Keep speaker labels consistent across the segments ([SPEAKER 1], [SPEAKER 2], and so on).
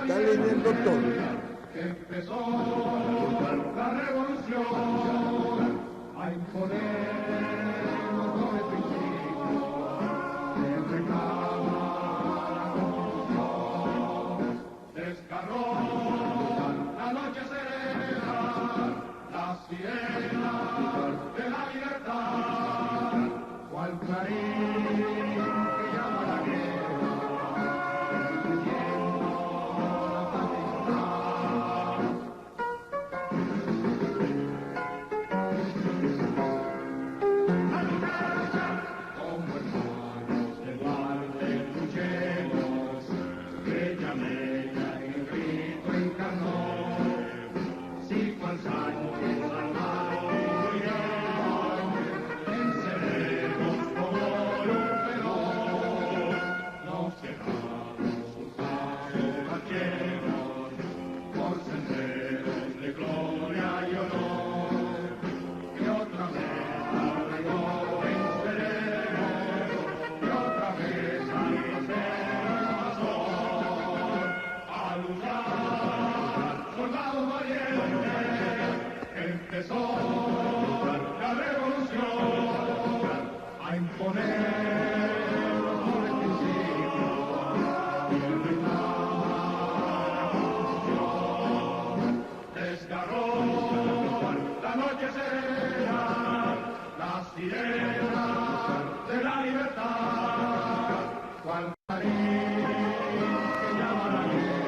[SPEAKER 1] Está en línea el doctor.
[SPEAKER 2] Empezó la revolución a imponer los dobles principios de reclamar la Constitución. Descargó la noche serena, las sirenas de la libertad, cual clarín que llama la guerra. Empezó la revolución a imponer los dobles principios y reclamar la Constitución. Desgarró la noche serena, las sirenas de la libertad, cual marín que llama la guerra.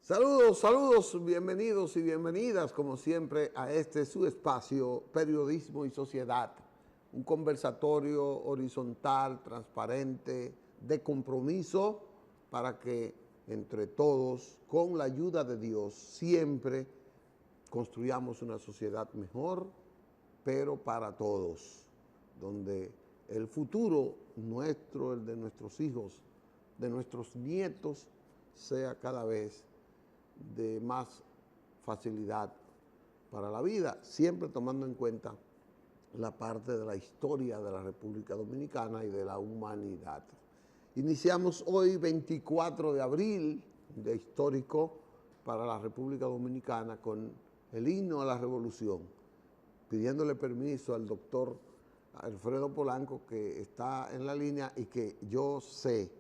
[SPEAKER 1] Saludos, saludos, bienvenidos y bienvenidas, como siempre, a este su espacio, Periodismo y Sociedad. Un conversatorio horizontal, transparente, de compromiso, para que entre todos, con la ayuda de Dios, siempre construyamos una sociedad mejor, pero para todos, donde el futuro nuestro, el de nuestros hijos, de nuestros nietos, sea cada vez de más facilidad para la vida, siempre tomando en cuenta la parte de la historia de la República Dominicana y de la humanidad. Iniciamos hoy 24 de abril, de histórico para la República Dominicana, con el himno a la revolución, pidiéndole permiso al doctor Alfredo Polanco, que está en la línea y que yo sé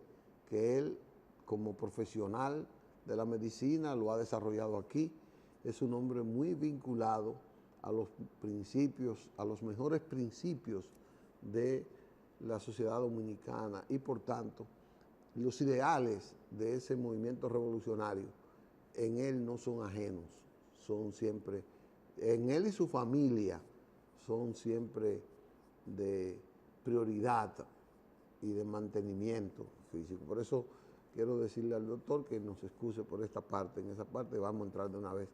[SPEAKER 1] que él, como profesional de la medicina, lo ha desarrollado aquí. Es un hombre muy vinculado a los principios, a los mejores principios de la sociedad dominicana y por tanto los ideales de ese movimiento revolucionario en él no son ajenos, son siempre, en él y su familia son siempre de prioridad y de mantenimiento físico. Por eso quiero decirle al doctor que nos excuse por esta parte. En esa parte vamos a entrar de una vez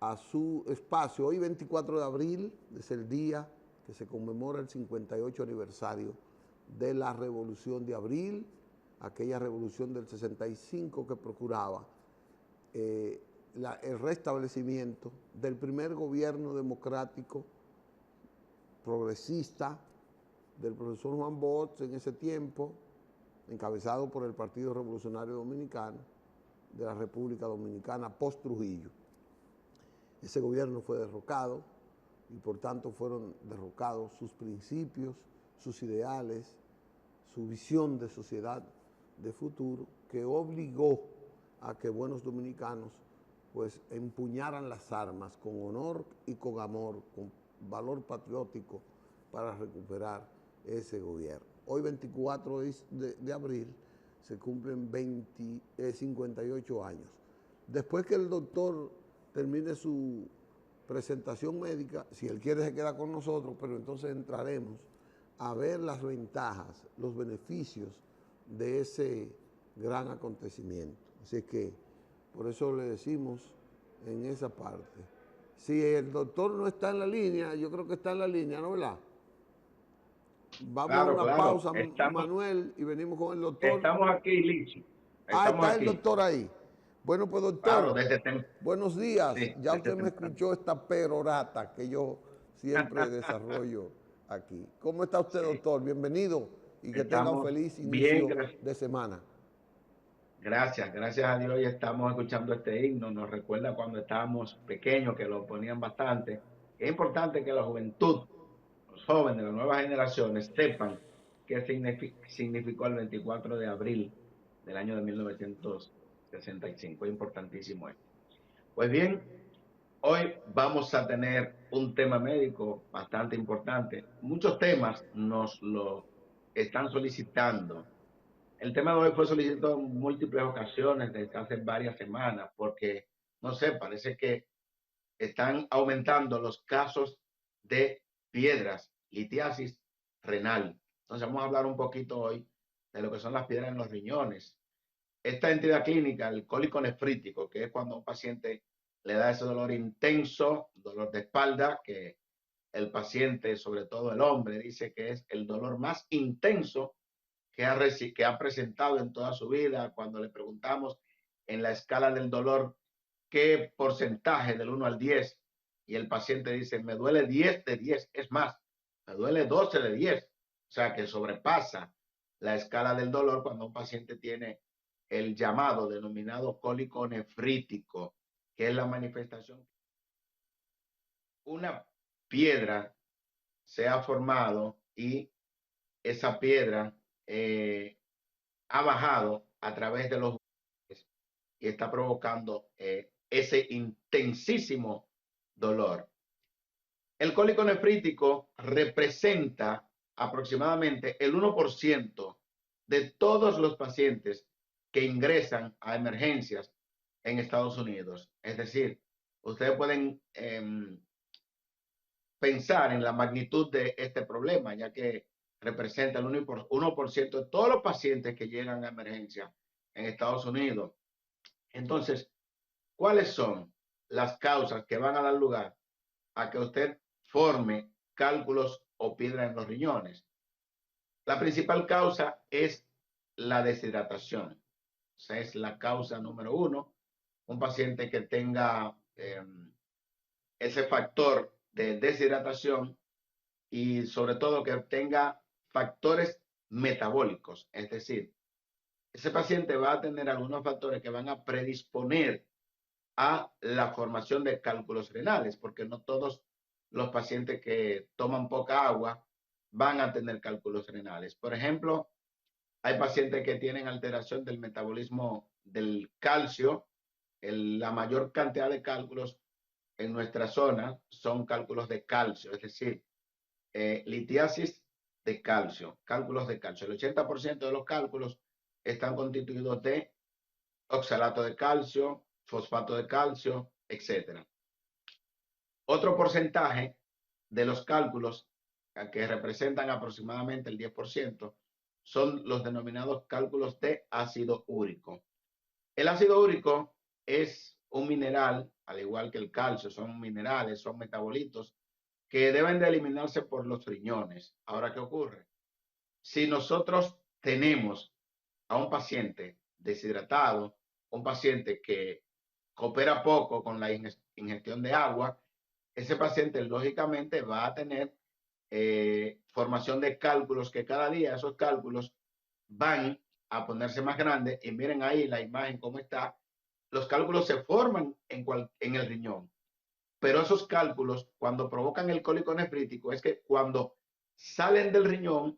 [SPEAKER 1] a su espacio. Hoy 24 de abril es el día que se conmemora el 58 aniversario de la Revolución de Abril, aquella revolución del 65 que procuraba el restablecimiento del primer gobierno democrático progresista del profesor Juan Bosch en ese tiempo, encabezado por el Partido Revolucionario Dominicano de la República Dominicana post-Trujillo. Ese gobierno fue derrocado y por tanto fueron derrocados sus principios, sus ideales, su visión de sociedad de futuro, que obligó a que buenos dominicanos pues empuñaran las armas con honor y con amor, con valor patriótico para recuperar ese gobierno. Hoy 24 de abril se cumplen 58 años. Después que el doctor termine su presentación médica, si él quiere se queda con nosotros, pero entonces entraremos a ver las ventajas, los beneficios de ese gran acontecimiento. Así que por eso le decimos en esa parte. Si el doctor no está en la línea, yo creo que está en la línea, ¿no, verdad? Vamos a
[SPEAKER 3] Claro,
[SPEAKER 1] una
[SPEAKER 3] claro.
[SPEAKER 1] pausa, Manuel, y venimos con el doctor.
[SPEAKER 3] Estamos aquí, Lichi.
[SPEAKER 1] Ah,
[SPEAKER 3] Estamos
[SPEAKER 1] está el
[SPEAKER 3] aquí.
[SPEAKER 1] doctor ahí. Bueno, pues
[SPEAKER 3] Claro,
[SPEAKER 1] doctor,
[SPEAKER 3] desde
[SPEAKER 1] buenos días.
[SPEAKER 3] sí,
[SPEAKER 1] Ya
[SPEAKER 3] desde
[SPEAKER 1] usted me
[SPEAKER 3] temprano.
[SPEAKER 1] escuchó esta perorata que yo siempre desarrollo aquí. ¿Cómo está usted,
[SPEAKER 3] Sí.
[SPEAKER 1] doctor? Bienvenido y que tenga un
[SPEAKER 3] Estamos
[SPEAKER 1] feliz
[SPEAKER 3] bien,
[SPEAKER 1] inicio de semana.
[SPEAKER 3] gracias. Gracias a Dios y estamos escuchando este himno. Nos recuerda cuando estábamos pequeños, que lo ponían bastante. Es importante que la juventud, los jóvenes, las nuevas generaciones, sepan qué significó el 24 de abril del año de 1965. Es importantísimo esto. Pues bien, hoy vamos a tener un tema médico bastante importante. Muchos temas nos lo están solicitando. El tema de hoy fue solicitado en múltiples ocasiones desde hace varias semanas porque, no sé, parece que están aumentando los casos de piedras, litiasis renal. Entonces vamos a hablar un poquito hoy de lo que son las piedras en los riñones. Esta entidad clínica, el cólico nefrítico, que es cuando un paciente le da ese dolor intenso, dolor de espalda, que el paciente, sobre todo el hombre, dice que es el dolor más intenso que ha presentado en toda su vida. Cuando le preguntamos en la escala del dolor qué porcentaje del 1 al 10, y el paciente dice, me duele 10 de 10, es más, me duele 12 de 10, o sea que sobrepasa la escala del dolor cuando un paciente tiene el llamado denominado cólico nefrítico, que es la manifestación. Una piedra se ha formado y esa piedra ha bajado a través de los juguetes y está provocando ese intensísimo dolor. El cólico nefrítico representa aproximadamente el 1% de todos los pacientes que ingresan a emergencias en Estados Unidos. Es decir, ustedes pueden pensar en la magnitud de este problema, ya que representa el 1% de todos los pacientes que llegan a emergencia en Estados Unidos. Entonces, ¿cuáles son las causas que van a dar lugar a que usted forme cálculos o piedra en los riñones? La principal causa es la deshidratación. O sea, es la causa número uno. Un paciente que tenga ese factor de deshidratación y sobre todo que tenga factores metabólicos, es decir, ese paciente va a tener algunos factores que van a predisponer a la formación de cálculos renales, porque no todos los pacientes que toman poca agua van a tener cálculos renales. Por ejemplo, hay pacientes que tienen alteración del metabolismo del calcio. La mayor cantidad de cálculos en nuestra zona son cálculos de calcio, es decir, litiasis de calcio, cálculos de calcio. El 80% de los cálculos están constituidos de oxalato de calcio, fosfato de calcio, etc. Otro porcentaje de los cálculos, que representan aproximadamente el 10%, son los denominados cálculos de ácido úrico. El ácido úrico es un mineral, al igual que el calcio, son minerales, son metabolitos que deben de eliminarse por los riñones. Ahora, ¿qué ocurre? Si nosotros tenemos a un paciente deshidratado, un paciente que coopera poco con la ingestión de agua, ese paciente lógicamente va a tener formación de cálculos que cada día esos cálculos van a ponerse más grandes. Y miren ahí la imagen cómo está. Los cálculos se forman en el riñón. Pero esos cálculos, cuando provocan el cólico nefrítico, es que cuando salen del riñón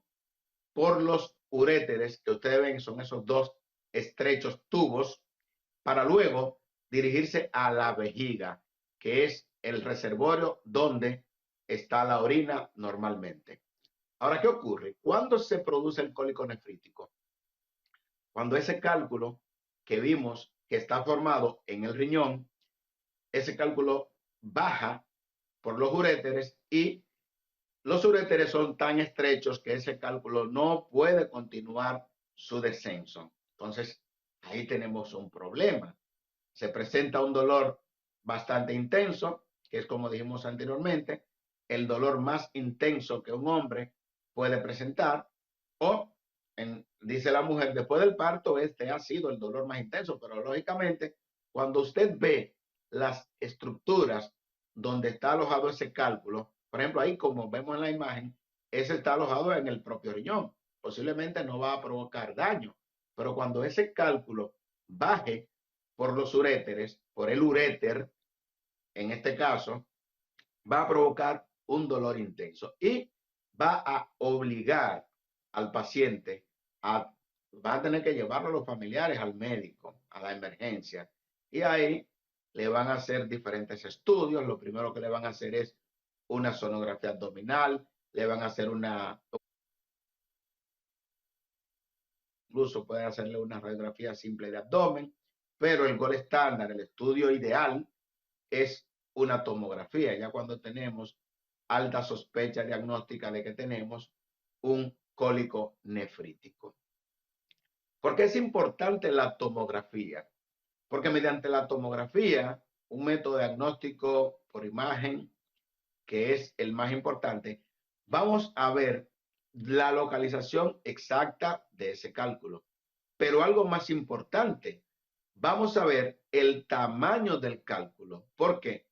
[SPEAKER 3] por los uréteres, que ustedes ven son esos dos estrechos tubos, para luego dirigirse a la vejiga, que es el reservorio donde está la orina normalmente. Ahora, ¿qué ocurre? ¿Cuándo se produce el cólico nefrítico? Cuando ese cálculo que vimos que está formado en el riñón ese cálculo baja por los uréteres y los uréteres son tan estrechos que ese cálculo no puede continuar su descenso. Entonces, ahí tenemos un problema. Se presenta un dolor bastante intenso, que es como dijimos anteriormente, el dolor más intenso que un hombre puede presentar, o dice la mujer, después del parto, este ha sido el dolor más intenso, pero lógicamente, cuando usted ve las estructuras donde está alojado ese cálculo, por ejemplo, ahí como vemos en la imagen, ese está alojado en el propio riñón, posiblemente no va a provocar daño, pero cuando ese cálculo baje por los uréteres, por el uréter, en este caso, va a provocar un dolor intenso y va a obligar al paciente a, va a tener que llevarlo a los familiares al médico, a la emergencia. Y ahí le van a hacer diferentes estudios. Lo primero que le van a hacer es una sonografía abdominal, le van a hacer incluso pueden hacerle una radiografía simple de abdomen, pero el gol estándar, el estudio ideal, es una tomografía, ya cuando tenemos alta sospecha diagnóstica de que tenemos un cólico nefrítico. ¿Por qué es importante la tomografía? Porque mediante la tomografía, un método diagnóstico por imagen, que es el más importante, vamos a ver la localización exacta de ese cálculo. Pero algo más importante, vamos a ver el tamaño del cálculo. ¿Por qué?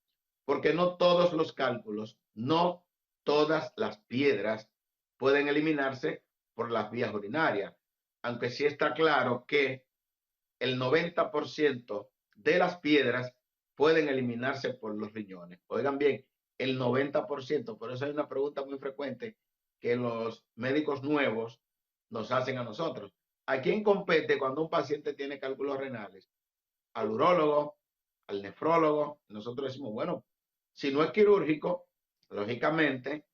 [SPEAKER 3] Porque no todos los cálculos, no todas las piedras pueden eliminarse por las vías urinarias, aunque sí está claro que el 90% de las piedras pueden eliminarse por los riñones. Oigan bien, el 90%, por eso hay una pregunta muy frecuente que los médicos nuevos nos hacen a nosotros. ¿A quién compete cuando un paciente tiene cálculos renales? Al urólogo, al nefrólogo. Nosotros decimos, bueno, si no es quirúrgico, lógicamente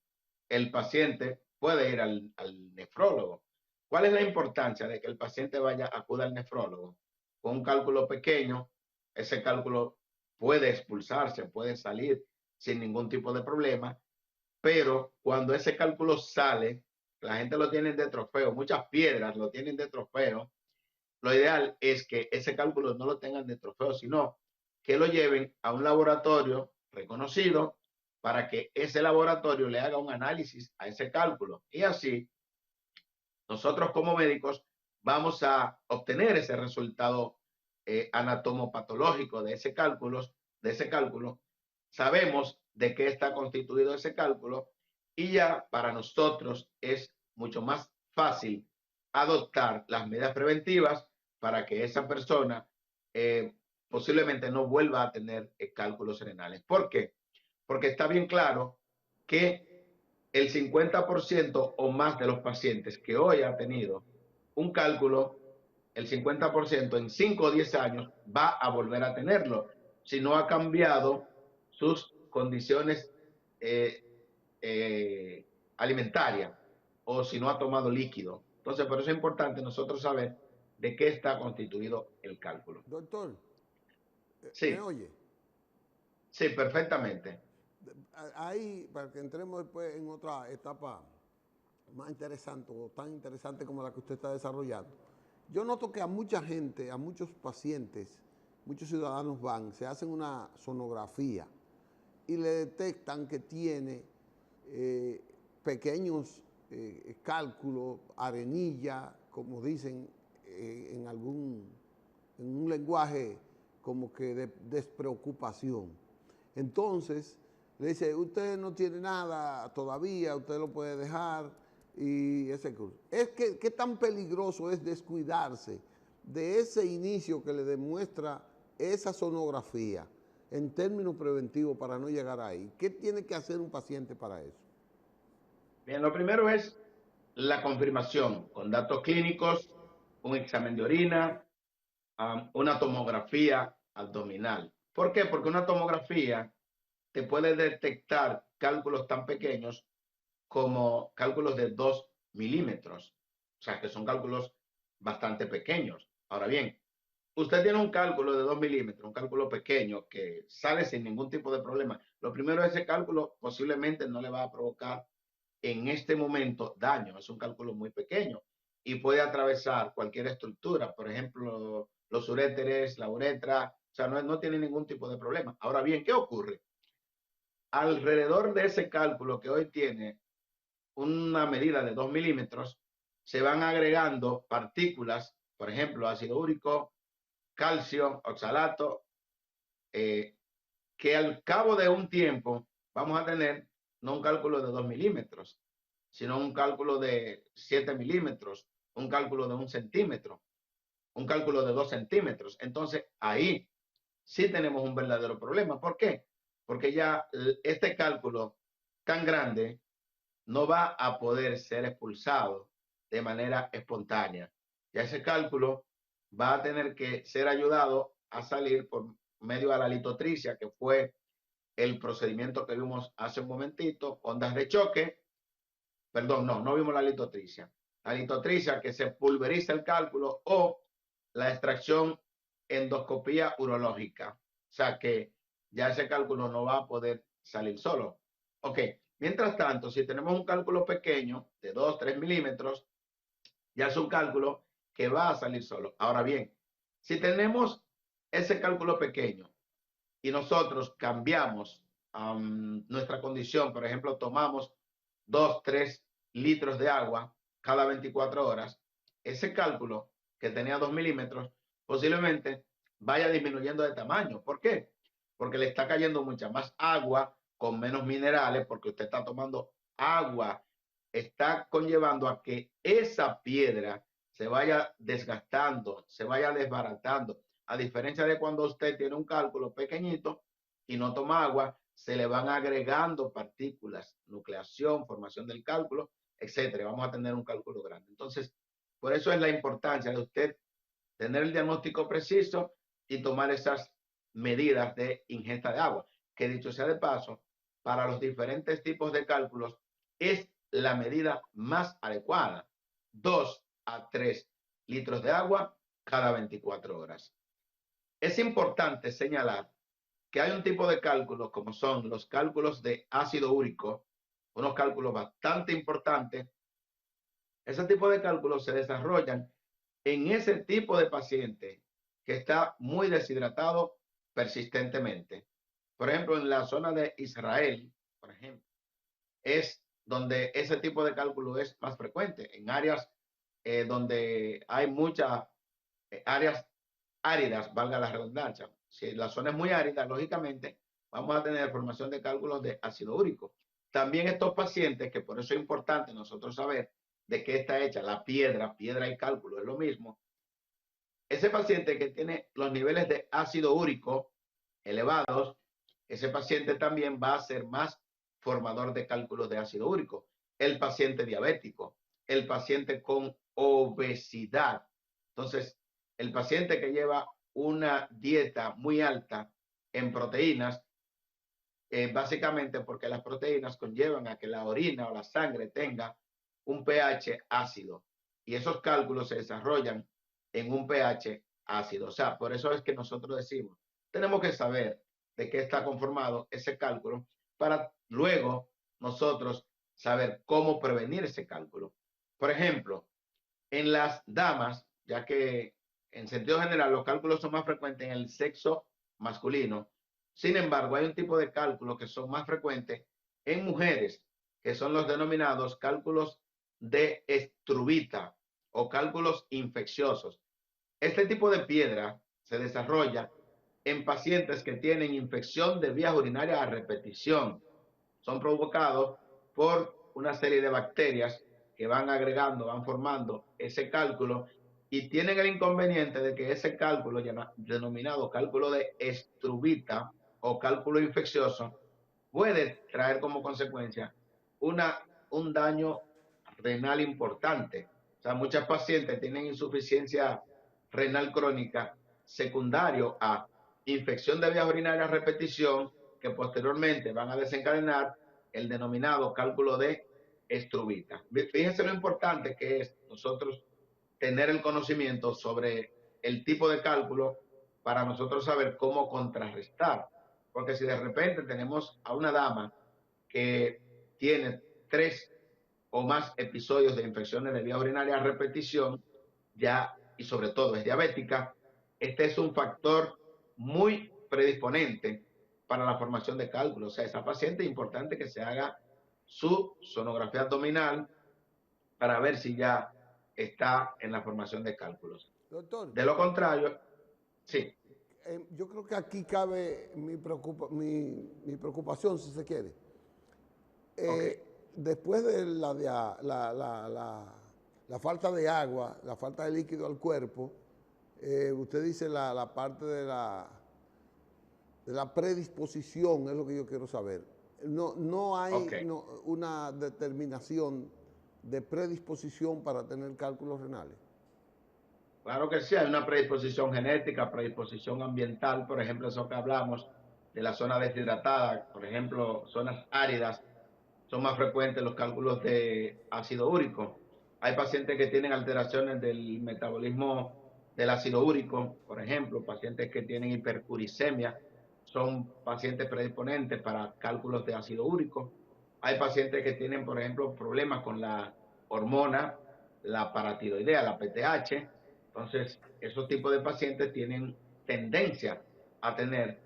[SPEAKER 3] el paciente puede ir al nefrólogo. ¿Cuál es la importancia de que el paciente acuda al nefrólogo? Con un cálculo pequeño, ese cálculo puede expulsarse, puede salir sin ningún tipo de problema, pero cuando ese cálculo sale, la gente lo tiene de trofeo, muchas piedras lo tienen de trofeo. Lo ideal es que ese cálculo no lo tengan de trofeo, sino que lo lleven a un laboratorio reconocido para que ese laboratorio le haga un análisis a ese cálculo. Y así, nosotros como médicos vamos a obtener ese resultado anatomopatológico de ese cálculo. Sabemos de qué está constituido ese cálculo y ya para nosotros es mucho más fácil adoptar las medidas preventivas para que esa persona posiblemente no vuelva a tener cálculos renales. ¿Por qué? Porque está bien claro que el 50% o más de los pacientes que hoy ha tenido un cálculo, el 50% en 5 o 10 años va a volver a tenerlo si no ha cambiado sus condiciones eh, alimentarias o si no ha tomado líquido. Entonces, por eso es importante nosotros saber de qué está constituido el cálculo.
[SPEAKER 1] Doctor, ¿me
[SPEAKER 3] Sí,
[SPEAKER 1] oye?
[SPEAKER 3] sí, perfectamente.
[SPEAKER 1] Ahí, para que entremos después en otra etapa más interesante o tan interesante como la que usted está desarrollando. Yo noto que a mucha gente, a muchos pacientes, muchos ciudadanos van, se hacen una sonografía y le detectan que tiene pequeños cálculos, arenilla, como dicen en un lenguaje como que de despreocupación. Entonces, le dice, usted no tiene nada todavía, usted lo puede dejar y ese curso. ¿Qué tan peligroso es descuidarse de ese inicio que le demuestra esa sonografía en términos preventivos para no llegar ahí? ¿Qué tiene que hacer un paciente para eso?
[SPEAKER 3] Bien, lo primero es la confirmación con datos clínicos, un examen de orina, una tomografía abdominal. ¿Por qué? Porque una tomografía te puede detectar cálculos tan pequeños como cálculos de 2 milímetros. O sea, que son cálculos bastante pequeños. Ahora bien, usted tiene un cálculo de 2 milímetros, un cálculo pequeño que sale sin ningún tipo de problema. Lo primero, ese cálculo posiblemente no le va a provocar en este momento daño, es un cálculo muy pequeño y puede atravesar cualquier estructura, por ejemplo, los uréteres, la uretra, o sea, no tiene ningún tipo de problema. Ahora bien, ¿qué ocurre? Alrededor de ese cálculo que hoy tiene una medida de 2 milímetros, se van agregando partículas, por ejemplo, ácido úrico, calcio, oxalato, eh, que al cabo de un tiempo vamos a tener no un cálculo de 2 milímetros, sino un cálculo de 7 milímetros, un cálculo de 1 centímetro, un cálculo de 2 centímetros. Entonces, ahí sí tenemos un verdadero problema. ¿Por qué? Porque ya este cálculo tan grande no va a poder ser expulsado de manera espontánea. Ya ese cálculo va a tener que ser ayudado a salir por medio de la litotricia, que fue el procedimiento que vimos hace un momentito, ondas de choque, perdón, no vimos la litotricia. La litotricia que se pulveriza el cálculo o la extracción endoscopía urológica. O sea que ya ese cálculo no va a poder salir solo. Ok, mientras tanto, si tenemos un cálculo pequeño de 2, 3 milímetros, ya es un cálculo que va a salir solo. Ahora bien, si tenemos ese cálculo pequeño y nosotros cambiamos nuestra condición, por ejemplo, tomamos 2, 3 litros de agua cada 24 horas, ese cálculo que tenía 2 milímetros posiblemente vaya disminuyendo de tamaño. ¿Por qué? Porque le está cayendo mucha más agua con menos minerales, porque usted está tomando agua, está conllevando a que esa piedra se vaya desgastando, se vaya desbaratando. A diferencia de cuando usted tiene un cálculo pequeñito y no toma agua, se le van agregando partículas, nucleación, formación del cálculo, etcétera. Vamos a tener un cálculo grande. Entonces, por eso es la importancia de usted tener el diagnóstico preciso y tomar esas medidas de ingesta de agua, que dicho sea de paso, para los diferentes tipos de cálculos es la medida más adecuada, 2 a 3 litros de agua cada 24 horas. Es importante señalar que hay un tipo de cálculos como son los cálculos de ácido úrico, unos cálculos bastante importantes. Ese tipo de cálculos se desarrollan en ese tipo de paciente que está muy deshidratado persistentemente. Por ejemplo, en la zona de Israel, por ejemplo, es donde ese tipo de cálculo es más frecuente, en áreas donde hay muchas áreas áridas, valga la redundancia. Si la zona es muy árida, lógicamente vamos a tener formación de cálculos de ácido úrico. También estos pacientes, que por eso es importante nosotros saber de qué está hecha la piedra, piedra y cálculo es lo mismo. Ese paciente que tiene los niveles de ácido úrico elevados, ese paciente también va a ser más formador de cálculos de ácido úrico. El paciente diabético, el paciente con obesidad. Entonces, el paciente que lleva una dieta muy alta en proteínas, básicamente porque las proteínas conllevan a que la orina o la sangre tenga un pH ácido y esos cálculos se desarrollan en un pH ácido. O sea, por eso es que nosotros decimos, tenemos que saber de qué está conformado ese cálculo para luego nosotros saber cómo prevenir ese cálculo. Por ejemplo, en las damas, ya que en sentido general los cálculos son más frecuentes en el sexo masculino, sin embargo, hay un tipo de cálculos que son más frecuentes en mujeres, que son los denominados cálculos de estrubita o cálculos infecciosos. Este tipo de piedra se desarrolla en pacientes que tienen infección de vías urinarias a repetición. Son provocados por una serie de bacterias que van agregando, van formando ese cálculo y tienen el inconveniente de que ese cálculo, denominado cálculo de estrubita o cálculo infeccioso, puede traer como consecuencia una, un daño renal importante. O sea, muchas pacientes tienen insuficiencia renal crónica secundario a infección de vías urinarias a repetición que posteriormente van a desencadenar el denominado cálculo de estrubita. Fíjense lo importante que es nosotros tener el conocimiento sobre el tipo de cálculo para nosotros saber cómo contrarrestar. Porque si de repente tenemos a una dama que tiene 3 o más episodios de infecciones de vía urinaria a repetición, ya, y sobre todo es diabética, este es un factor muy predisponente para la formación de cálculos. O sea, esa paciente es importante que se haga su sonografía abdominal para ver si ya está en la formación de cálculos.
[SPEAKER 1] Doctor,
[SPEAKER 3] De lo contrario, sí,
[SPEAKER 1] yo creo que aquí cabe mi preocupación, si se quiere.
[SPEAKER 3] ok,
[SPEAKER 1] Después de la falta de agua, la falta de líquido al cuerpo, usted dice la parte de la predisposición, es lo que yo quiero saber. No
[SPEAKER 3] ok.
[SPEAKER 1] hay una determinación de predisposición para tener cálculos renales.
[SPEAKER 3] Claro que sí, hay una predisposición genética, predisposición ambiental, por ejemplo, eso que hablamos de la zona deshidratada, por ejemplo, zonas áridas, son más frecuentes los cálculos de ácido úrico. Hay pacientes que tienen alteraciones del metabolismo del ácido úrico, por ejemplo, pacientes que tienen hiperuricemia, son pacientes predisponentes para cálculos de ácido úrico. Hay pacientes que tienen, por ejemplo, problemas con la hormona, la paratiroidea, la PTH. Entonces, esos tipos de pacientes tienen tendencia a tener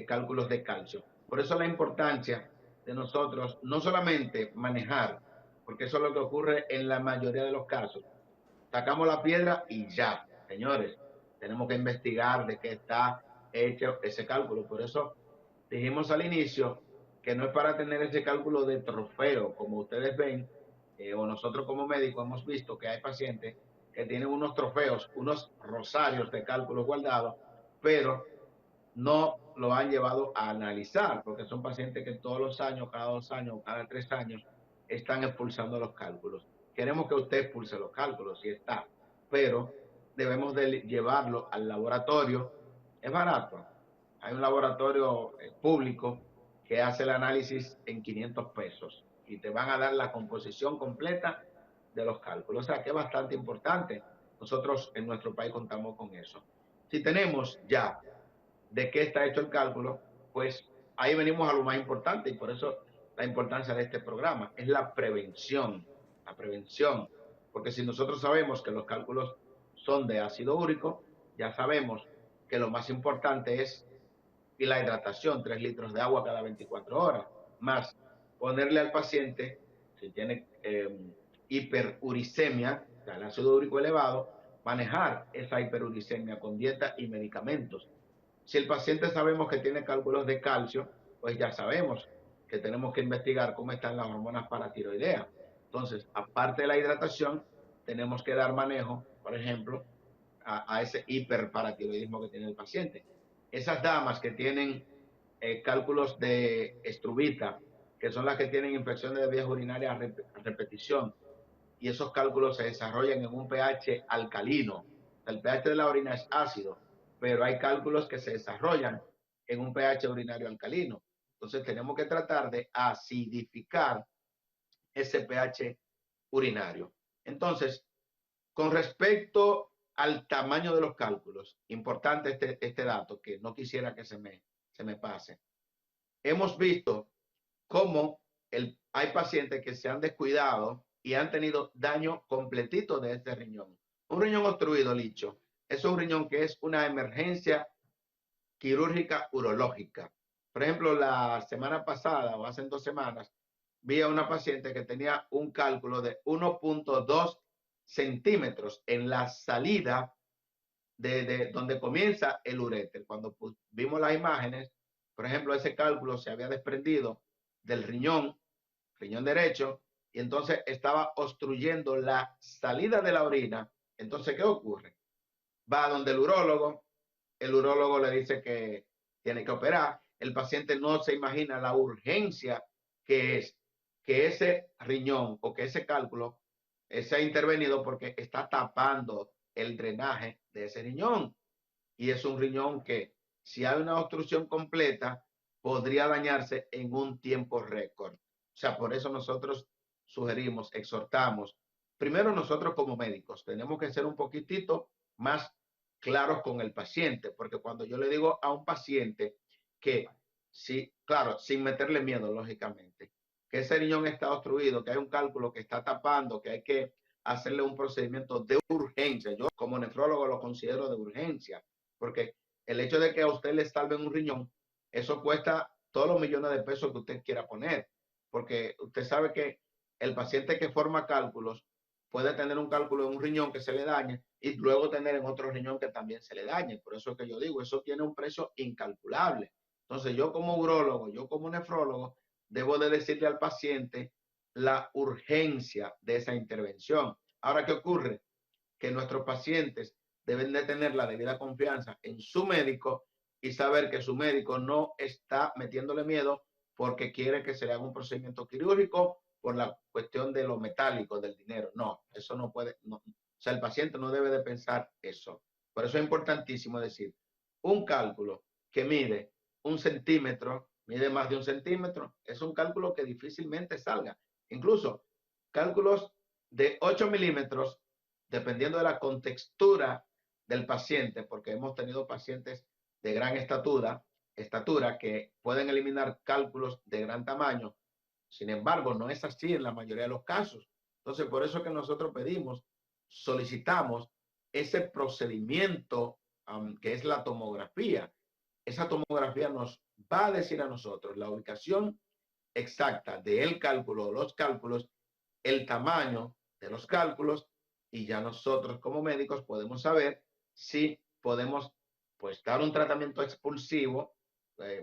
[SPEAKER 3] cálculos de calcio. Por eso la importancia de nosotros no solamente manejar, porque eso es lo que ocurre en la mayoría de los casos. Sacamos la piedra y ya, señores, tenemos que investigar de qué está hecho ese cálculo. Por eso dijimos al inicio que no es para tener ese cálculo de trofeo, como ustedes ven, o nosotros como médicos hemos visto que hay pacientes que tienen unos trofeos, unos rosarios de cálculos guardados, pero no lo han llevado a analizar, porque son pacientes que todos los años, cada 2 años, cada 3 años, están expulsando los cálculos. Queremos que usted expulse los cálculos, si está, pero debemos de llevarlo al laboratorio. Es barato. Hay un laboratorio público que hace el análisis en 500 pesos y te van a dar la composición completa de los cálculos. O sea, que es bastante importante. Nosotros en nuestro país contamos con eso. Si tenemos ya de qué está hecho el cálculo, pues ahí venimos a lo más importante y por eso la importancia de este programa es la prevención, porque si nosotros sabemos que los cálculos son de ácido úrico, ya sabemos que lo más importante es la hidratación, 3 litros de agua cada 24 horas, más ponerle al paciente, si tiene hiperuricemia, o sea, el ácido úrico elevado, manejar esa hiperuricemia con dieta y medicamentos. Si el paciente sabemos que tiene cálculos de calcio, pues ya sabemos que tenemos que investigar cómo están las hormonas paratiroideas. Entonces, aparte de la hidratación, tenemos que dar manejo, por ejemplo, a ese hiperparatiroidismo que tiene el paciente. Esas damas que tienen cálculos de estrubita, que son las que tienen infecciones de vías urinarias a repetición, y esos cálculos se desarrollan en un pH alcalino. El pH de la orina es ácido, pero hay cálculos que se desarrollan en un pH urinario alcalino. Entonces tenemos que tratar de acidificar ese pH urinario. Entonces, con respecto al tamaño de los cálculos, importante este dato que no quisiera que se me pase. Hemos visto cómo hay pacientes que se han descuidado y han tenido daño completito de este riñón. Un riñón obstruido, Licho, es un riñón que es una emergencia quirúrgica urológica. Por ejemplo, la semana pasada o hace 2 semanas, vi a una paciente que tenía un cálculo de 1.2 centímetros en la salida de donde comienza el uréter. Cuando vimos las imágenes, por ejemplo, ese cálculo se había desprendido del riñón derecho, y entonces estaba obstruyendo la salida de la orina. Entonces, ¿qué ocurre? Va donde el urólogo le dice que tiene que operar, el paciente no se imagina la urgencia que es que ese riñón o que ese cálculo sea intervenido porque está tapando el drenaje de ese riñón. Y es un riñón que, si hay una obstrucción completa, podría dañarse en un tiempo récord. O sea, por eso nosotros sugerimos, exhortamos, primero nosotros como médicos tenemos que ser un poquitito más claros con el paciente, porque cuando yo le digo a un paciente que, sí, claro, sin meterle miedo, lógicamente, que ese riñón está obstruido, que hay un cálculo que está tapando, que hay que hacerle un procedimiento de urgencia. Yo como nefrólogo lo considero de urgencia, porque el hecho de que a usted le salven un riñón, eso cuesta todos los millones de pesos que usted quiera poner, porque usted sabe que el paciente que forma cálculos puede tener un cálculo en un riñón que se le dañe y luego tener en otro riñón que también se le dañe. Por eso es que yo digo, eso tiene un precio incalculable. Entonces yo como urólogo, yo como nefrólogo, debo de decirle al paciente la urgencia de esa intervención. Ahora, ¿qué ocurre? Que nuestros pacientes deben de tener la debida confianza en su médico y saber que su médico no está metiéndole miedo porque quiere que se le haga un procedimiento quirúrgico por la cuestión de lo metálico, del dinero. No, eso no puede, no. O sea, el paciente no debe de pensar eso. Por eso es importantísimo decir, un cálculo que mide 1 centímetro, mide más de 1 centímetro, es un cálculo que difícilmente salga. Incluso cálculos de 8 milímetros, dependiendo de la contextura del paciente, porque hemos tenido pacientes de gran estatura que pueden eliminar cálculos de gran tamaño. Sin embargo, no es así en la mayoría de los casos. Entonces, por eso que nosotros pedimos, solicitamos ese procedimiento que es la tomografía. Esa tomografía nos va a decir a nosotros la ubicación exacta del cálculo, los cálculos, el tamaño de los cálculos y ya nosotros como médicos podemos saber si podemos pues dar un tratamiento expulsivo.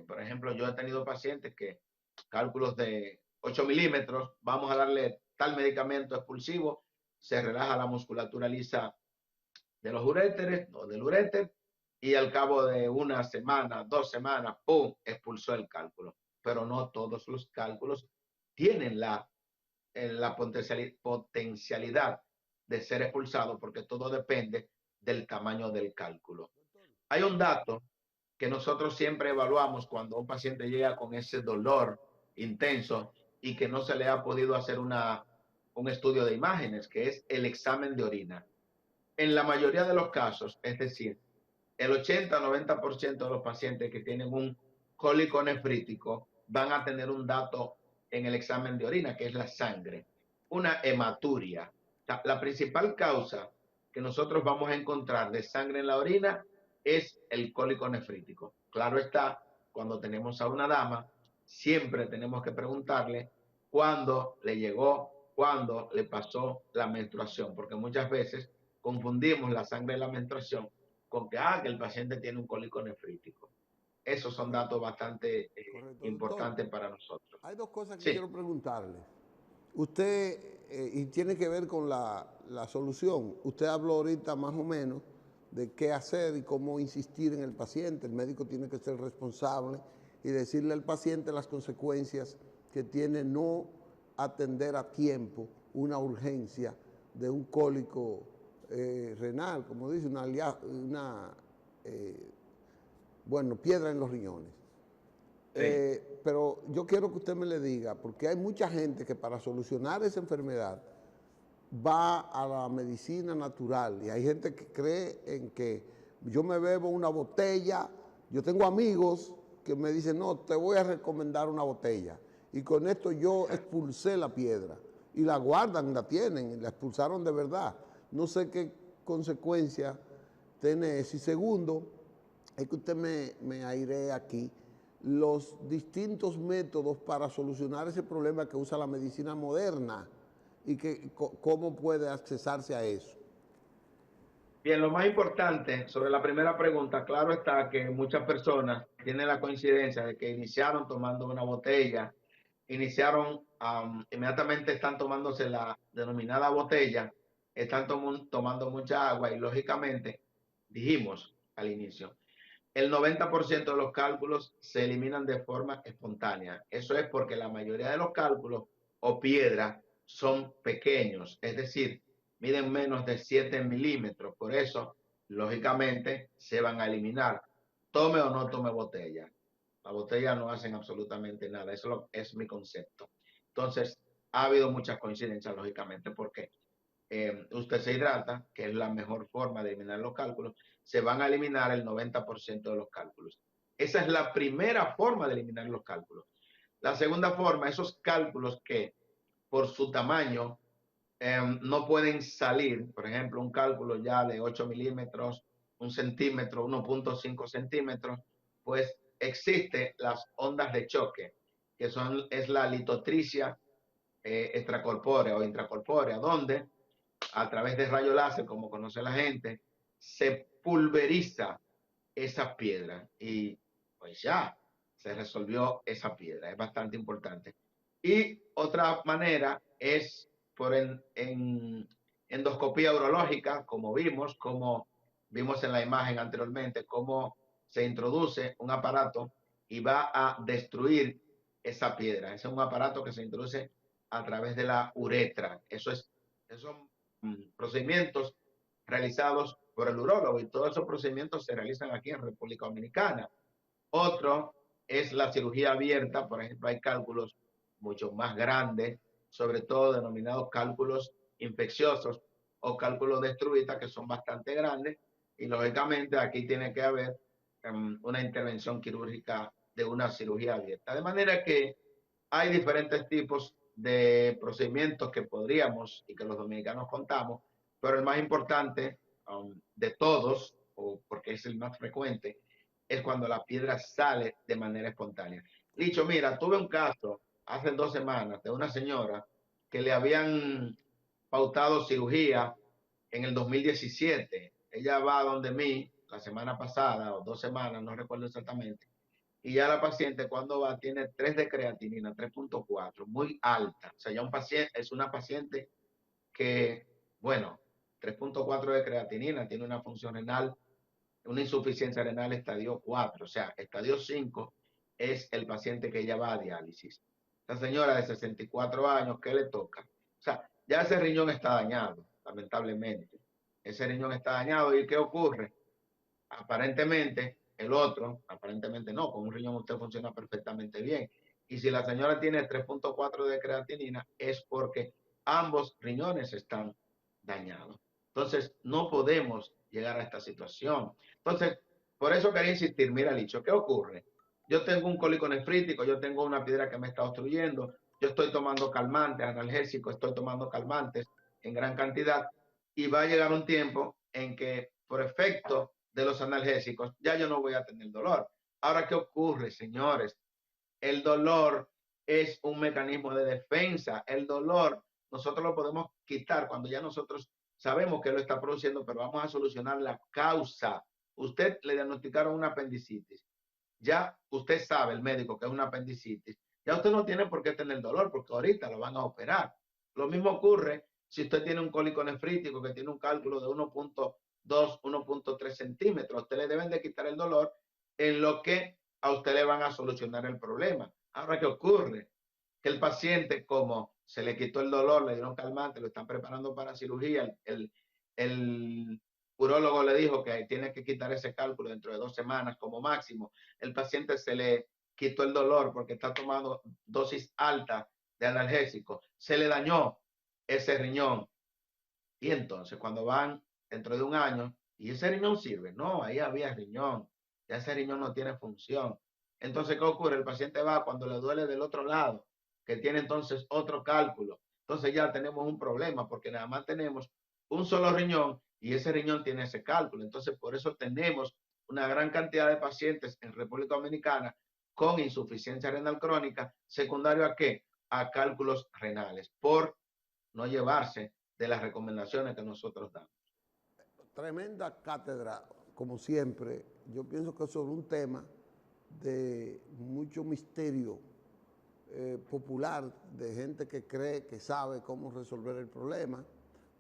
[SPEAKER 3] Por ejemplo, yo he tenido pacientes que cálculos de 8 milímetros, vamos a darle tal medicamento expulsivo, se relaja la musculatura lisa de los uréteres o del uréter y al cabo de 1 semana, 2 semanas, ¡pum!, expulsó el cálculo. Pero no todos los cálculos tienen la potencialidad de ser expulsado porque todo depende del tamaño del cálculo. Hay un dato que nosotros siempre evaluamos cuando un paciente llega con ese dolor intenso y que no se le ha podido hacer un estudio de imágenes, que es el examen de orina. En la mayoría de los casos, es decir, el 80-90% de los pacientes que tienen un cólico nefrítico van a tener un dato en el examen de orina, que es la sangre, una hematuria. La principal causa que nosotros vamos a encontrar de sangre en la orina es el cólico nefrítico. Claro está, cuando tenemos a una dama, siempre tenemos que preguntarle cuándo le llegó, cuándo le pasó la menstruación, porque muchas veces confundimos la sangre de la menstruación con que el paciente tiene un cólico nefrítico. Esos son
[SPEAKER 1] Correcto,
[SPEAKER 3] datos bastante
[SPEAKER 1] correcto. Doctor,
[SPEAKER 3] importantes para nosotros.
[SPEAKER 1] hay dos cosas que
[SPEAKER 3] Sí,
[SPEAKER 1] quiero preguntarle. Usted, y tiene que ver con la solución, usted habló ahorita más o menos de qué hacer y cómo insistir en el paciente. El médico tiene que ser responsable y decirle al paciente las consecuencias que tiene no atender a tiempo una urgencia de un cólico renal, como dice, bueno, piedra en los riñones.
[SPEAKER 3] sí,
[SPEAKER 1] Pero yo quiero que usted me le diga, porque hay mucha gente que para solucionar esa enfermedad va a la medicina natural y hay gente que cree en que yo me bebo una botella, yo tengo amigos que me dicen, no, te voy a recomendar una botella y con esto yo expulsé la piedra y la guardan, la tienen, la expulsaron de verdad. No sé qué consecuencia tiene eso. Y segundo, es que usted me airee aquí los distintos métodos para solucionar ese problema que usa la medicina moderna y cómo puede accesarse a eso.
[SPEAKER 3] bien, lo más importante sobre la primera pregunta, claro está que muchas personas tienen la coincidencia de que iniciaron tomando una botella, iniciaron, inmediatamente están tomándose la denominada botella, están tomando mucha agua y lógicamente dijimos al inicio, el 90% de los cálculos se eliminan de forma espontánea. Eso es porque la mayoría de los cálculos o piedras son pequeños, es decir, miden menos de 7 milímetros. Por eso, lógicamente, se van a eliminar. Tome o no tome botella. Las botellas no hacen absolutamente nada. Eso es mi concepto. Entonces, ha habido muchas coincidencias, lógicamente, porque usted se hidrata, que es la mejor forma de eliminar los cálculos, se van a eliminar el 90% de los cálculos. Esa es la primera forma de eliminar los cálculos. La segunda forma, esos cálculos que por su tamaño no pueden salir, por ejemplo, un cálculo ya de 8 milímetros, 1 centímetro, 1.5 centímetros, pues existe las ondas de choque, que es la litotricia extracorpórea o intracorpórea, donde a través de rayo láser, como conoce la gente, se pulveriza esa piedra y pues ya se resolvió esa piedra. Es bastante importante. Y otra manera es por endoscopía urológica, como vimos en la imagen anteriormente, cómo se introduce un aparato y va a destruir esa piedra. Ese es un aparato que se introduce a través de la uretra. Esos son procedimientos realizados por el urólogo y todos esos procedimientos se realizan aquí en República Dominicana. Otro es la cirugía abierta, por ejemplo, hay cálculos mucho más grandes, sobre todo denominados cálculos infecciosos o cálculos de Struita, que son bastante grandes, y lógicamente aquí tiene que haber una intervención quirúrgica de una cirugía abierta. De manera que hay diferentes tipos de procedimientos que podríamos y que los dominicanos contamos, pero el más importante de todos, o porque es el más frecuente, es cuando la piedra sale de manera espontánea. Dicho, mira, tuve un caso hace 2 semanas de una señora que le habían pautado cirugía en el 2017. Ella va donde mí la semana pasada o 2 semanas, no recuerdo exactamente, y ya la paciente cuando va tiene 3 de creatinina, 3.4, muy alta. O sea, ya un paciente, es una paciente que, bueno, 3.4 de creatinina, tiene una función renal, una insuficiencia renal estadio 4, o sea, estadio 5 es el paciente que ya va a diálisis. Esta señora de 64 años, ¿qué le toca? O sea, ya ese riñón está dañado, lamentablemente. Ese riñón está dañado y ¿qué ocurre? Aparentemente, el otro, aparentemente no, con un riñón usted funciona perfectamente bien. Y si la señora tiene 3.4 de creatinina, es porque ambos riñones están dañados. Entonces, no podemos llegar a esta situación. Entonces, por eso quería insistir, mira, Licho, ¿qué ocurre? Yo tengo un cólico nefrítico, yo tengo una piedra que me está obstruyendo, yo estoy tomando calmantes, analgésicos, estoy tomando calmantes en gran cantidad y va a llegar un tiempo en que por efecto de los analgésicos ya yo no voy a tener dolor. Ahora, ¿qué ocurre, señores? El dolor es un mecanismo de defensa. El dolor nosotros lo podemos quitar cuando ya nosotros sabemos que lo está produciendo, pero vamos a solucionar la causa. Usted le diagnosticaron una apendicitis. Ya usted sabe, el médico, que es una apendicitis. Ya usted no tiene por qué tener dolor porque ahorita lo van a operar. Lo mismo ocurre si usted tiene un cólico nefrítico que tiene un cálculo de 1.2, 1.3 centímetros. A usted le deben de quitar el dolor en lo que a usted le van a solucionar el problema. Ahora, ¿qué ocurre? Que el paciente, como se le quitó el dolor, le dieron calmante, lo están preparando para cirugía, el urólogo le dijo que tiene que quitar ese cálculo dentro de 2 semanas como máximo. El paciente se le quitó el dolor porque está tomando dosis alta de analgésico. Se le dañó ese riñón. Y entonces cuando van dentro de un año, ¿y ese riñón sirve? No, ahí había riñón. Ya ese riñón no tiene función. Entonces, ¿qué ocurre? El paciente va cuando le duele del otro lado, que tiene entonces otro cálculo. Entonces ya tenemos un problema porque nada más tenemos un solo riñón y ese riñón tiene ese cálculo. Entonces, por eso tenemos una gran cantidad de pacientes en República Dominicana con insuficiencia renal crónica, secundario a qué? A cálculos renales, por no llevarse de las recomendaciones que nosotros damos.
[SPEAKER 1] Tremenda cátedra, como siempre. Yo pienso que es sobre un tema de mucho misterio popular, de gente que cree que sabe cómo resolver el problema,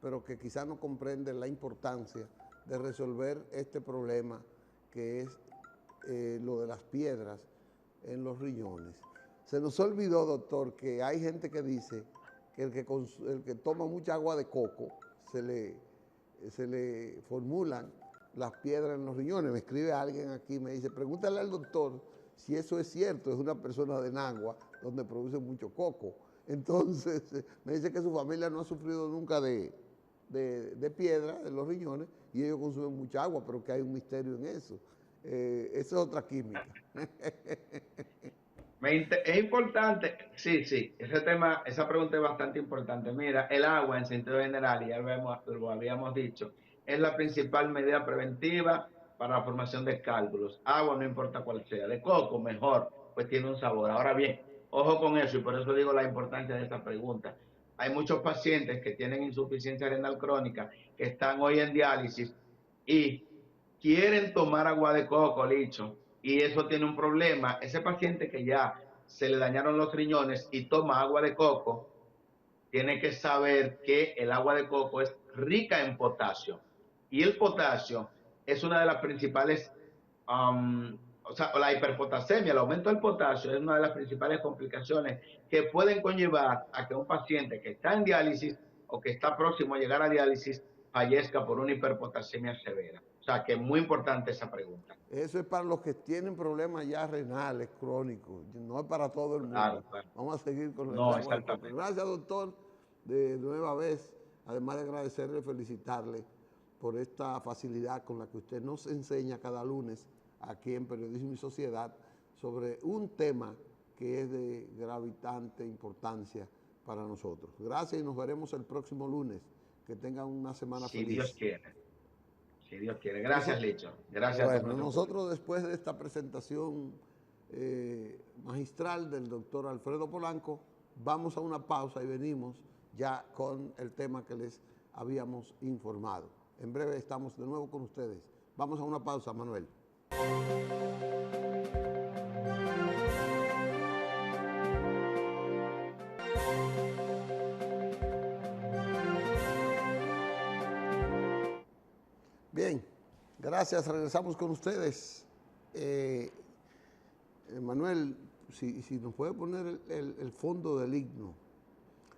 [SPEAKER 1] pero que quizás no comprende la importancia de resolver este problema que es lo de las piedras en los riñones. Se nos olvidó, doctor, que hay gente que dice que el que toma mucha agua de coco se le formulan las piedras en los riñones. Me escribe alguien aquí, me dice, pregúntale al doctor si eso es cierto, es una persona de Nagua, donde produce mucho coco. Entonces, me dice que su familia no ha sufrido nunca de de piedra en los riñones y ellos consumen mucha agua, pero que hay un misterio en eso. Esa es otra química.
[SPEAKER 3] Es importante, sí, sí, ese tema, esa pregunta es bastante importante. Mira, el agua en sentido general, y ya lo habíamos dicho, es la principal medida preventiva para la formación de cálculos. Agua, no importa cuál sea, de coco, mejor, pues tiene un sabor. Ahora bien, ojo con eso, y por eso digo la importancia de esta pregunta. Hay muchos pacientes que tienen insuficiencia renal crónica, que están hoy en diálisis y quieren tomar agua de coco, Licho, y eso tiene un problema. Ese paciente que ya se le dañaron los riñones y toma agua de coco, tiene que saber que el agua de coco es rica en potasio. Y el potasio es una de las principales, o sea, la hiperpotasemia, el aumento del potasio es una de las principales complicaciones que pueden conllevar a que un paciente que está en diálisis o que está próximo a llegar a diálisis fallezca por una hiperpotasemia severa. O sea, que es muy importante esa pregunta.
[SPEAKER 1] Eso es para los que tienen problemas ya renales crónicos, no es para todo el mundo.
[SPEAKER 3] Claro, claro.
[SPEAKER 1] Vamos a seguir con el
[SPEAKER 3] No,
[SPEAKER 1] agua de coco.
[SPEAKER 3] exactamente.
[SPEAKER 1] Gracias, doctor, de nueva vez, además de agradecerle, felicitarle por esta facilidad con la que usted nos enseña cada lunes aquí en Periodismo y Sociedad sobre un tema que es de gravitante importancia para nosotros. Gracias y nos veremos el próximo lunes. Que tengan una semana
[SPEAKER 3] Si
[SPEAKER 1] feliz.
[SPEAKER 3] Dios quiere. Si Dios quiere. Gracias, Licho. Gracias a todo
[SPEAKER 1] Bueno,
[SPEAKER 3] nuestro
[SPEAKER 1] nosotros
[SPEAKER 3] público.
[SPEAKER 1] después de esta presentación magistral del doctor Alfredo Polanco, vamos a una pausa y venimos ya con el tema que les habíamos informado. En breve estamos de nuevo con ustedes. Vamos a una pausa, Manuel. Bien, gracias, regresamos con ustedes. Manuel, si nos puede poner el fondo del himno.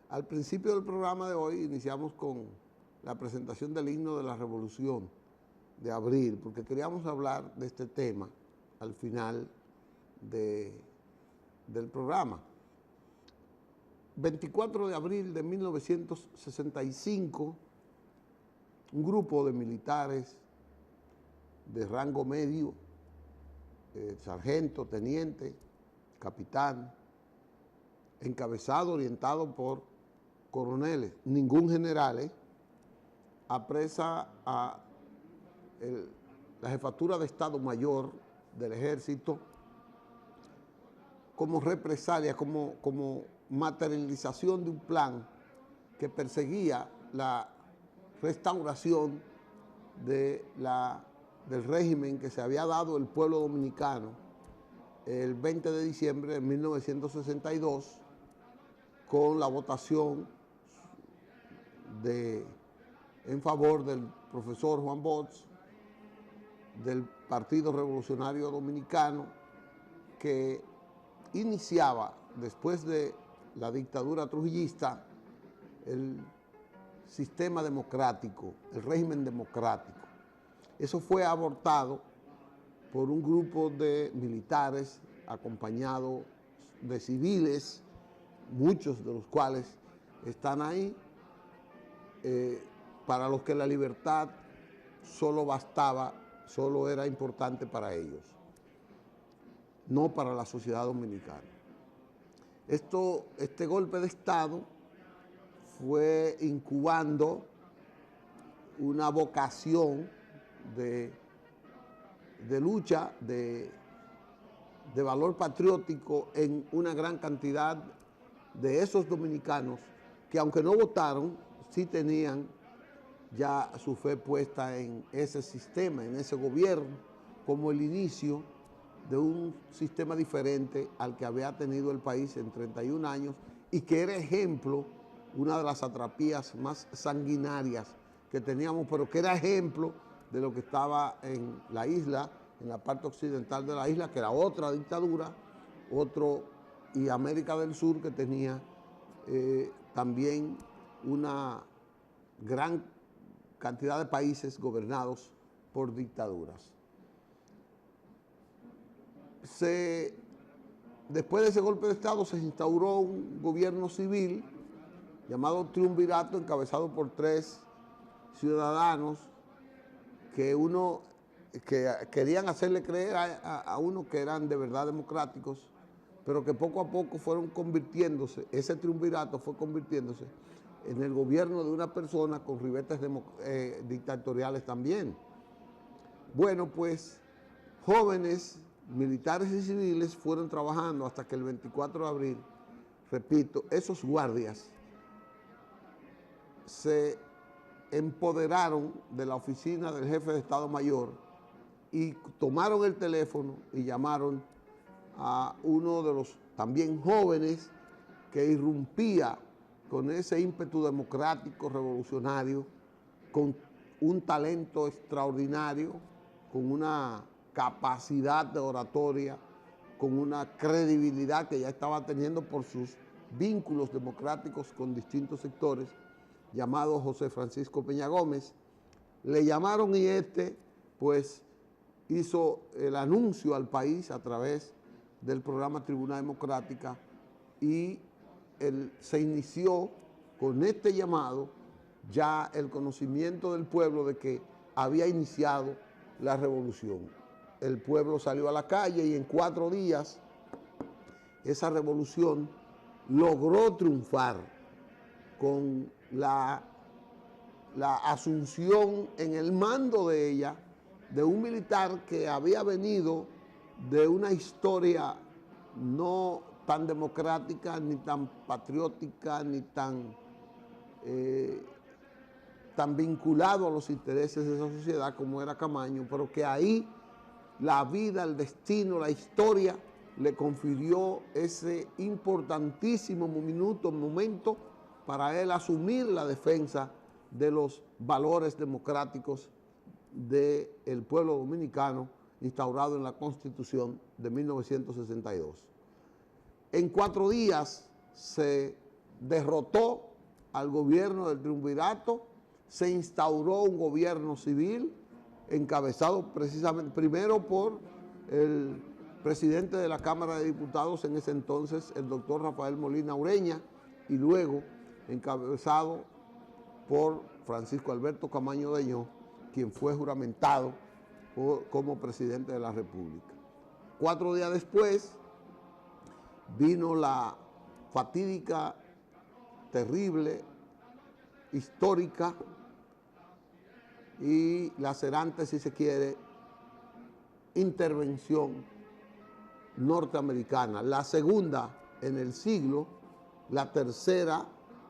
[SPEAKER 1] Al principio del programa de hoy iniciamos con la presentación del himno de la Revolución de abril, porque queríamos hablar de este tema al final del programa. 24 de abril de 1965, un grupo de militares de rango medio, sargento, teniente, capitán, encabezado, orientado por coroneles, ningún general, apresa a la jefatura de Estado Mayor del Ejército como represalia, como materialización de un plan que perseguía la restauración del régimen que se había dado el pueblo dominicano el 20 de diciembre de 1962 con la votación en favor del profesor Juan Bosch del Partido Revolucionario Dominicano, que iniciaba después de la dictadura trujillista el sistema democrático, el régimen democrático. Eso fue abortado por un grupo de militares acompañados de civiles, muchos de los cuales están ahí, para los que la libertad solo era importante para ellos, no para la sociedad dominicana. Este golpe de Estado fue incubando una vocación de lucha, de valor patriótico en una gran cantidad de esos dominicanos que, aunque no votaron, sí tenían ya su fe puesta en ese sistema, en ese gobierno, como el inicio de un sistema diferente al que había tenido el país en 31 años y que era ejemplo, una de las satrapías más sanguinarias que teníamos, pero que era ejemplo de lo que estaba en la isla, en la parte occidental de la isla, que era otra dictadura, y América del Sur, que tenía también una gran cantidad de países gobernados por dictaduras. Después de ese golpe de Estado se instauró un gobierno civil llamado triunvirato, encabezado por 3 ciudadanos que querían hacerle creer a uno que eran de verdad democráticos, pero que poco a poco fueron convirtiéndose, ese triunvirato fue convirtiéndose en el gobierno de una persona con ribetes dictatoriales también. Bueno, pues jóvenes, militares y civiles fueron trabajando hasta que el 24 de abril, repito, esos guardias se empoderaron de la oficina del jefe de Estado Mayor y tomaron el teléfono y llamaron a uno de los también jóvenes que irrumpía con ese ímpetu democrático, revolucionario, con un talento extraordinario, con una capacidad de oratoria, con una credibilidad que ya estaba teniendo por sus vínculos democráticos con distintos sectores, llamado José Francisco Peña Gómez. Le llamaron y pues, hizo el anuncio al país a través del programa Tribuna Democrática y se inició con este llamado ya el conocimiento del pueblo de que había iniciado la revolución. El pueblo salió a la calle y en 4 días esa revolución logró triunfar con la asunción en el mando de ella de un militar que había venido de una historia no tan democrática, ni tan patriótica, ni tan vinculado a los intereses de esa sociedad como era Camaño, pero que ahí la vida, el destino, la historia le confirió ese importantísimo momento para él asumir la defensa de los valores democráticos del pueblo dominicano instaurado en la Constitución de 1962. En 4 días se derrotó al gobierno del triunvirato, se instauró un gobierno civil encabezado precisamente primero por el presidente de la Cámara de Diputados en ese entonces, el doctor Rafael Molina Ureña, y luego encabezado por Francisco Alberto Camaño Deñó, quien fue juramentado como presidente de la República. 4 días después vino la fatídica, terrible, histórica y lacerante, si se quiere, intervención norteamericana, la segunda en el siglo, la tercera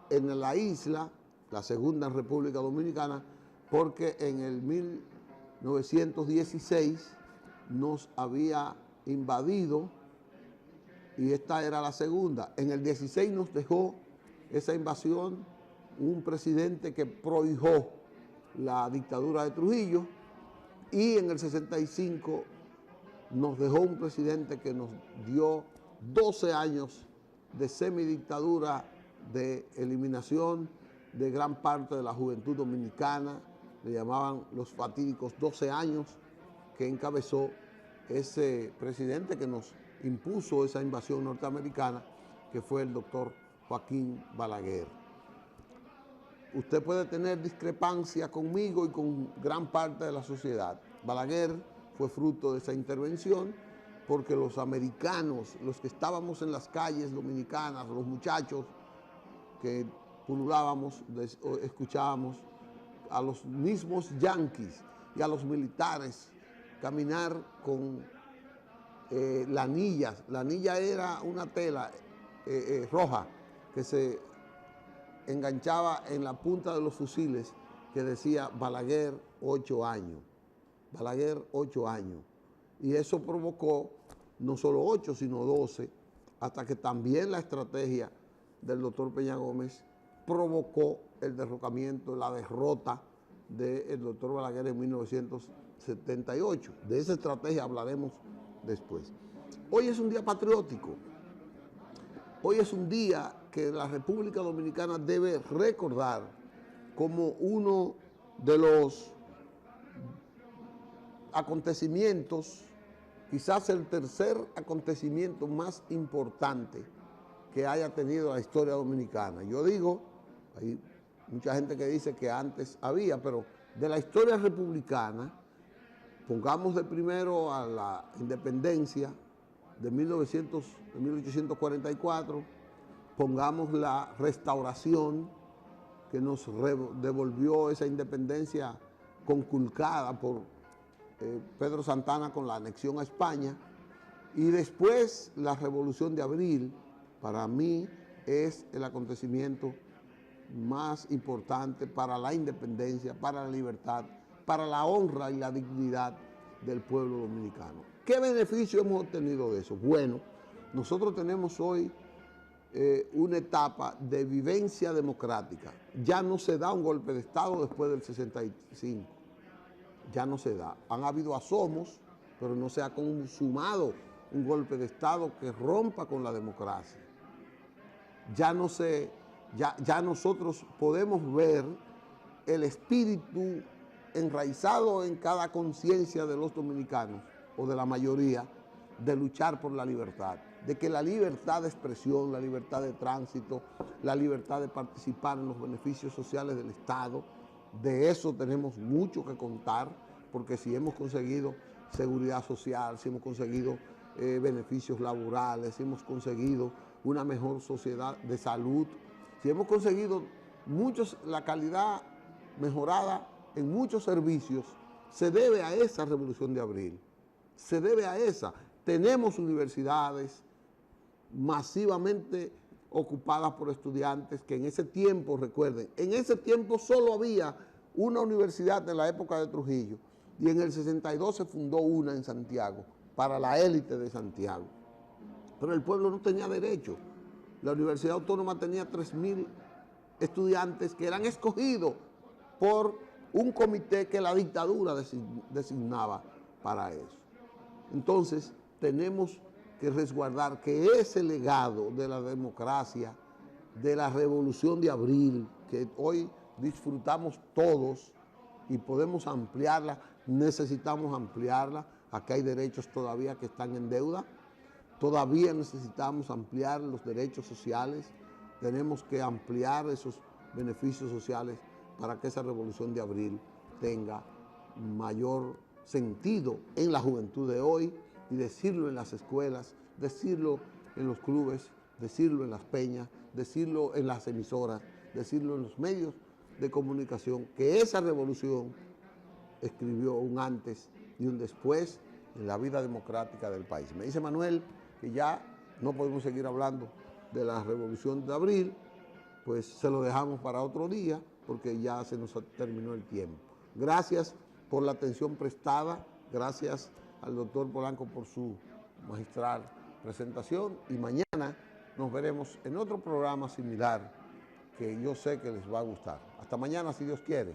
[SPEAKER 1] en la isla, la segunda en República Dominicana, porque en el 1916 nos había invadido y esta era la segunda. En el 16 nos dejó esa invasión un presidente que prohijó la dictadura de Trujillo, y en el 65 nos dejó un presidente que nos dio 12 años de semidictadura, de eliminación de gran parte de la juventud dominicana. Le llamaban los fatídicos 12 años que encabezó ese presidente que nos impuso esa invasión norteamericana, que fue el doctor Joaquín Balaguer. Usted puede tener discrepancia conmigo y con gran parte de la sociedad. Balaguer fue fruto de esa intervención porque los americanos, los que estábamos en las calles dominicanas, los muchachos que pululábamos, escuchábamos a los mismos yanquis y a los militares caminar con lanillas. La anilla era una tela roja que se enganchaba en la punta de los fusiles que decía Balaguer 8 años. Balaguer 8 años. Y eso provocó no solo 8, sino 12, hasta que también la estrategia del doctor Peña Gómez provocó el derrocamiento, la derrota del doctor Balaguer en 1978. De esa estrategia hablaremos después. Hoy es un día patriótico. Hoy es un día que la República Dominicana debe recordar como uno de los acontecimientos, quizás el tercer acontecimiento más importante que haya tenido la historia dominicana. Yo digo, hay Mucha gente que dice que antes había, pero de la historia republicana, pongamos de primero a la independencia de 1844, pongamos la restauración que nos devolvió esa independencia conculcada por Pedro Santana con la anexión a España, y después la Revolución de Abril, para mí es el acontecimiento más importante para la independencia, para la libertad, para la honra y la dignidad del pueblo dominicano. ¿Qué beneficio hemos obtenido de eso? Bueno, nosotros tenemos hoy una etapa de vivencia democrática. Ya no se da un golpe de Estado después del 65. Ya no se da. Han habido asomos, pero no se ha consumado un golpe de Estado que rompa con la democracia. Ya nosotros podemos ver el espíritu enraizado en cada conciencia de los dominicanos, o de la mayoría, de luchar por la libertad, de que la libertad de expresión, la libertad de tránsito, la libertad de participar en los beneficios sociales del Estado, de eso tenemos mucho que contar, porque si hemos conseguido seguridad social, si hemos conseguido beneficios laborales, si hemos conseguido una mejor sociedad de salud, si hemos conseguido la calidad mejorada en muchos servicios, se debe a esa Revolución de Abril, se debe a esa. Tenemos universidades masivamente ocupadas por estudiantes que en ese tiempo, recuerden, en ese tiempo solo había una universidad en la época de Trujillo, y en el 62 se fundó una en Santiago, para la élite de Santiago. Pero el pueblo no tenía derecho. La Universidad Autónoma tenía 3.000 estudiantes que eran escogidos por un comité que la dictadura designaba para eso. Entonces, tenemos que resguardar que ese legado de la democracia, de la Revolución de Abril, que hoy disfrutamos todos y podemos ampliarla, necesitamos ampliarla. Aquí hay derechos todavía que están en deuda. Todavía necesitamos ampliar los derechos sociales. Tenemos que ampliar esos beneficios sociales para que esa Revolución de Abril tenga mayor sentido en la juventud de hoy, y decirlo en las escuelas, decirlo en los clubes, decirlo en las peñas, decirlo en las emisoras, decirlo en los medios de comunicación, que esa revolución escribió un antes y un después en la vida democrática del país. Me dice Manuel que ya no podemos seguir hablando de la Revolución de Abril, pues se lo dejamos para otro día, porque ya se nos terminó el tiempo. Gracias por la atención prestada, gracias al doctor Polanco por su magistral presentación, y mañana nos veremos en otro programa similar que yo sé que les va a gustar. Hasta mañana, si Dios quiere.